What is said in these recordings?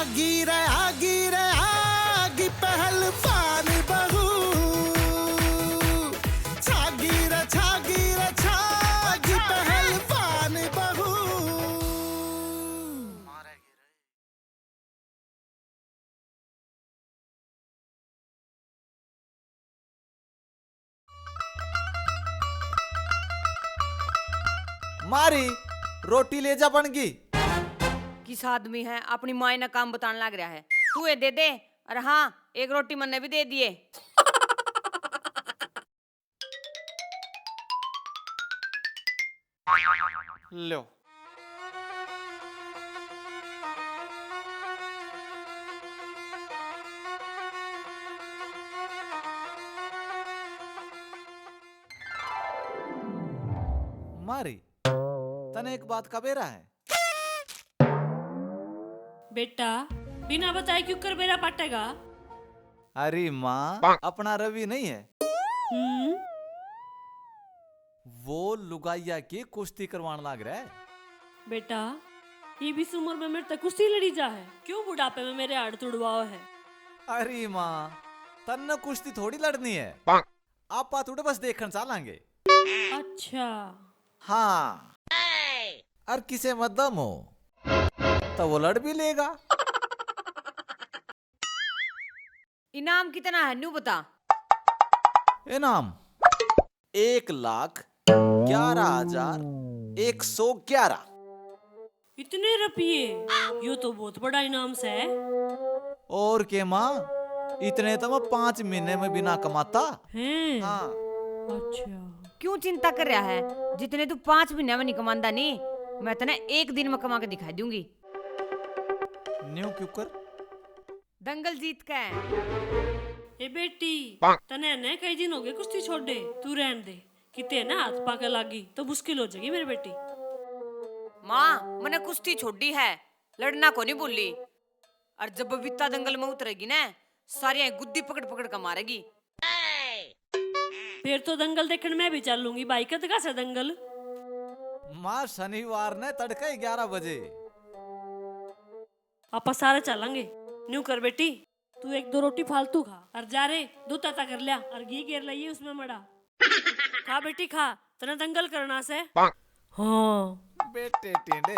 आगी रे आगी पहलवान बहू छागी रे छागी पहलवान बहू। मारी रोटी ले जा बन गई। किस आदमी है अपनी माई ने काम बताने लग रहा है। तू ये दे दे। अरे हाँ, एक रोटी मैंने भी दे दिए। लो मारी तने एक बात का बेरा है। बेटा बिना बताए क्यों कर मेरा पटेगा? अरे माँ अपना रवि नहीं है वो लुगाइया की कुश्ती करवाने लग रहा है। बेटा ये भी उम्र में मेरे तक कुश्ती लड़ी जा है, क्यों बुढ़ापे में मेरे हाथ तुड़वाओ है? अरे माँ तन्ने कुश्ती थोड़ी लड़नी है, आप थोड़े बस देखने चलेंगे। अच्छा हाँ और किसे मत दम हो तो वो लड़ भी लेगा। इनाम कितना है नू बता। इनाम 1,11,111। इतने रुपये? यो तो बहुत बड़ा इनाम से है। और के माँ इतने तो मैं 5 महीने में बिना कमाता हैं? हाँ। अच्छा क्यों चिंता कर रहा है? जितने तू 5 महीने में नहीं कमांदा नहीं, मैं तने एक दिन में कमा के दिखा दूंगी। न्यू क्यों कर दंगल जीत का है। ए बेटी तने ने कई दिन हो गए कुश्ती छोड़ दे, तू रहन दे। किते ना हाथ पाके लागी तो मुश्किल हो जाएगी मेरी बेटी। माँ मैंने कुश्ती छोड़ी है, लड़ना को नहीं बोली। और जब बबीता दंगल में उतरेगी ना, सारी गुद्दी पकड़ पकड़ कर मारेगी। फिर तो दंगल देखने में भी चल लूंगी। बाई का से दंगल माँ शनिवार ने तड़के 11 बजे आपा सारे चलेंगे। न्यू कर बेटी तू 1-2 रोटी फालतू खा और जा रे दूध ताता कर लिया और घी घेर लिया उसमें मड़ा। खा बेटी खा, तने दंगल करना से। हाँ बेटे टेंडे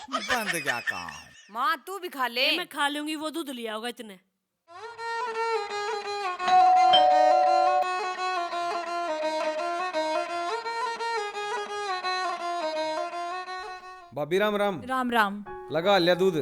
बंद क्या काम। माँ तू भी खा ले। मैं खा लूंगी, वो दूध लिया होगा इतने। भाभी राम राम। राम राम। लगा लिया दूध।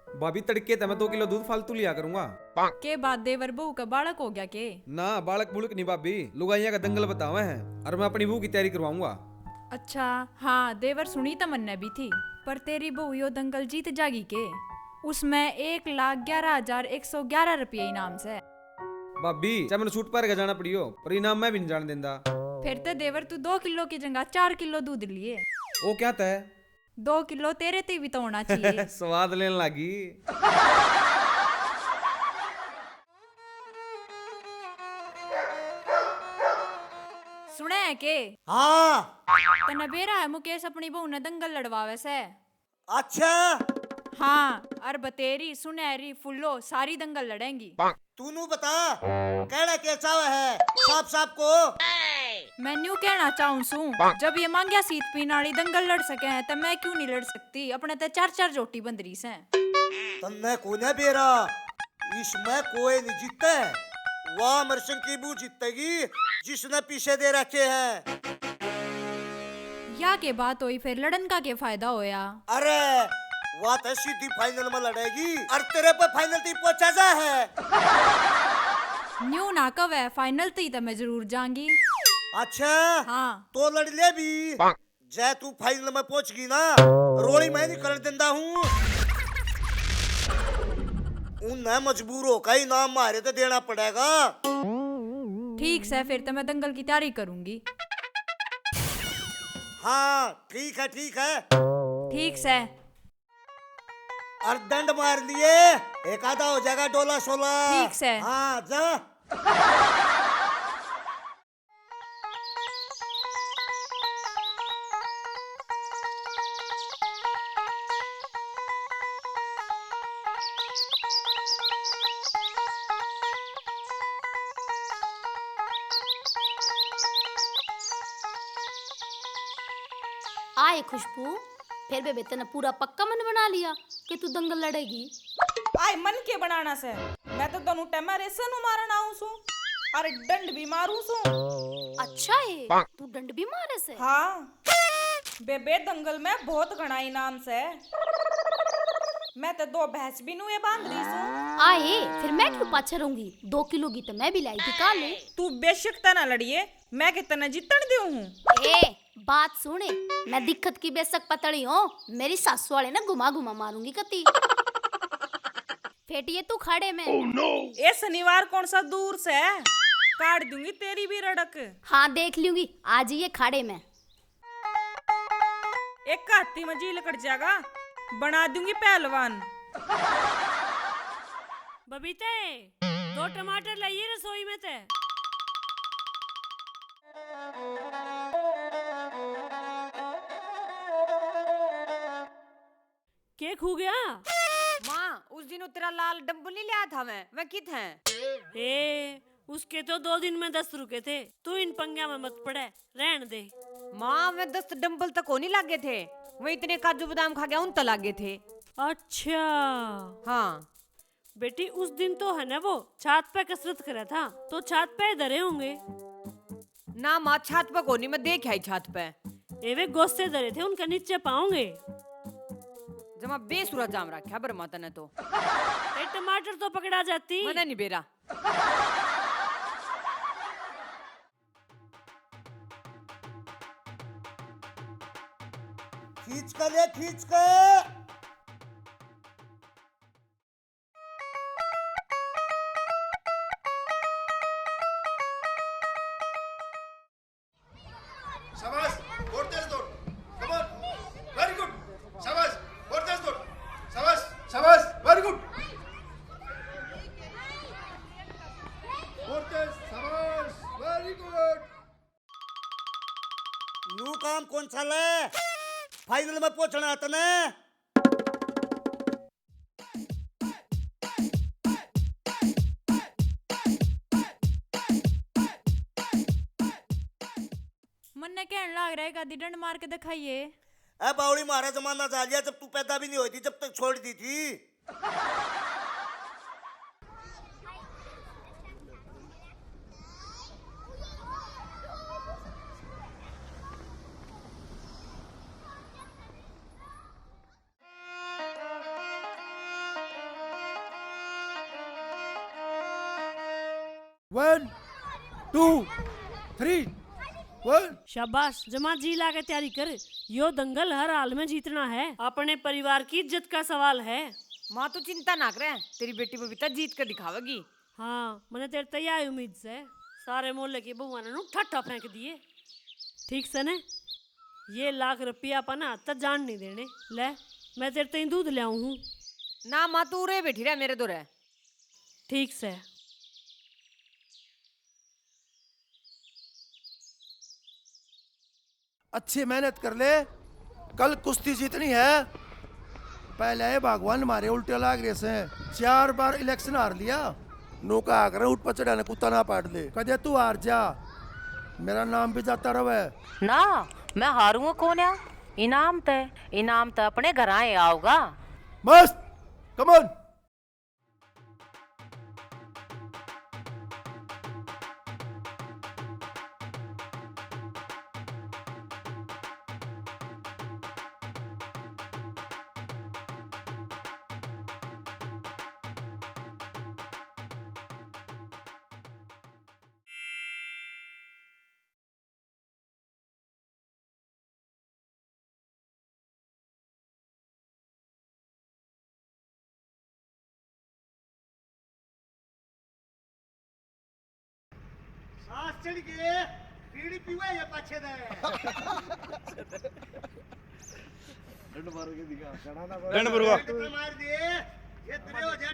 भाभी तड़के मैं 2 किलो दूध फालतू लिया करूंगा। के बाद देवर बहू का बालक हो गया के? ना बालक बुलक नहीं भाभी, लुगाइया का दंगल बतावे हैं और मैं अपनी बहू की तैयारी करवाऊंगा। अच्छा हाँ देवर सुनी तमन्ना भी थी, पर तेरी बहू यो दंगल जीत जागी के? उसमें 1,11,111 रुपये इनाम से। भाभी चाहे मैंने सूट पर जाना पड़ियो पर इनाम मैं भी नहीं जान देंदा। फिर तो देवर तू 2 किलो की जगह 4 किलो दूध लिए। वो क्या तय 2 किलो तेरे ते भी तो होना चाहिए। स्वाद लेने लगी। सुने है के? हाँ तने बेरा है मुकेश अपनी बहू ने दंगल लड़वावे से। अच्छा हाँ और बतेरी सुनहरी फुल्लो सारी दंगल लड़ेंगी। तूनू बता कहना क्या चावा है साफ साफ को। मैं न्यू कहना चाहूँ सू, जब ये मांगिया सीत पीने वाली दंगल लड़ सके हैं तब मैं क्यों नहीं लड़ सकती? अपने ते 4-4 जोटी बंदरी से। तन्ने कोने बेरा इसमें कोई नहीं जीते, वह मरसन की बू जीतेगी जिसने पीछे दे रखे हैं। या के बात हुई फिर लड़न का क्या फायदा होया? अरे वह तो सीधी फाइनल में लड़ेगी और तेरे पर फाइनल ती पहुंचा जा है। न्यू ना कव है फाइनल ती तो मैं जरूर जाऊंगी। अच्छा हाँ तो लड़ ले भी, जय तू फाइनल में पहुंच गई ना रोड़ी मैं नहीं कर देता हूँ। उन्हें मजबूर हो कहीं नाम मारे तो देना पड़ेगा। ठीक है फिर तो मैं दंगल की तैयारी करूंगी। हाँ ठीक है ठीक है। और दंड मार लिए एक आधा हो जाएगा डोला 16। ठीक है। हाँ जा। ये खुशबू, फिर बेबे तेने पूरा पक्का मन बना लिया कि तू दंगल लड़ेगी? आय मन के बनाना से मैं तो दोनों टाइम रेसन मारन आऊं सू, अरे डंड भी मारू सू। अच्छा है, तू डंड भी मारे से? हाँ बेबे, दंगल में बहुत घना इनाम से। मैं तो 2 भैंस भी नुए बांध रही सू। आए, फिर मैं क्यों पाछे रहूंगी? 2 किलो की तो मैं भी लाई थी काले। तू बेशक तना लड़िए, मैं कितना जीतन दे हूँ। ए बात सुने, मैं दिक्कत की बेशक पतड़ी हूँ, मेरी सासू वाले ना घुमा घुमा मारूंगी कती। फेटिए तू खड़े में। ये शनिवार कौन सा दूर से है, काट दूंगी तेरी भी रड़क। हाँ देख लूंगी, आज ये खाड़े में। एक हाथी में जी लकड़ जाएगा, बना दूंगी पहलवान। बबीते 2 टमाटर लाइए रसोई में ते। के खू गया? माँ उस दिन तेरा लाल डम्बल नहीं लिया था मैं कित है? ए उसके तो 2 दिन में 10 रुके थे, तू इन पंगा में मत पड़े, रहन दे। माँ मैं 10 डम्बल तक को नहीं लागे थे, वही इतने काजू बादाम खा गया उन तक लागे थे। अच्छा हाँ बेटी, उस दिन तो है ना वो छात पे कसरत करा था, तो छात पे धरे होंगे। ना माँ, छत पे को नहीं, मैं देख आई छत पे। एवे गोस्ते धरे थे, उनका नीचे पाओगे। जमा बेसुरा जाम रखा बर माता ने तो। ए टमाटर तो पकड़ा जाती। मैंने नहीं बेरा। खींच कर ले, खींच कर। शाबाश, और तेज दौड़, कम ऑन, वेरी गुड, शाबाश, और तेज दौड़, शाबाश, शाबाश, वेरी गुड, और तेज, शाबाश, वेरी गुड। नू काम कौन सा ले, फाइनल में पहुंचना आता ना। मन्ने कहने लग रहा है गादी डंड मार के दिखाइए। ए बावड़ी, मारा जमाना जा लिया, जब तू पैदा भी नहीं हुई थी, जब तक छोड़ दी थी। One, two, three, one. शाबाश, जमा जी ला के तैयारी कर, यो दंगल हर हाल में जीतना है, अपने परिवार की इज्जत का सवाल है। माँ तू चिंता ना करे, तेरी बेटी बबीता जीत कर दिखावेगी। हाँ मैंने तेरे तैयार उम्मीद से सारे मोहल्ले की बहुआ ने ठट्ठा फेंक दिए। ठीक से ने, ये लाख रुपया अपन हाथ तक जान नहीं देने। ले मैं तेरे तई दूध ले आऊं हूँ। ना माँ तू रे बैठी रह, मेरे दो रह। ठीक से। अच्छी मेहनत कर ले, कल कुश्ती जीतनी है। पहले भगवान मारे उल्टे लाग रहे से, 4 बार इलेक्शन हार लिया। नौका आकर उठ पचड़ा ने कुत्ता ना पाट ले, कदे तू हार जा, मेरा नाम भी जाता रहे। ना मैं हारूंगा कौन है? इनाम तो अपने घर आए आओगा। मस्त, कम ऑन। सांस चढ़ गए, बीड़ी पीवा या पाछे दे। डंड मारोगे दिखा, डंड मारूंगा। मार दिए, ये तेरे हो जा।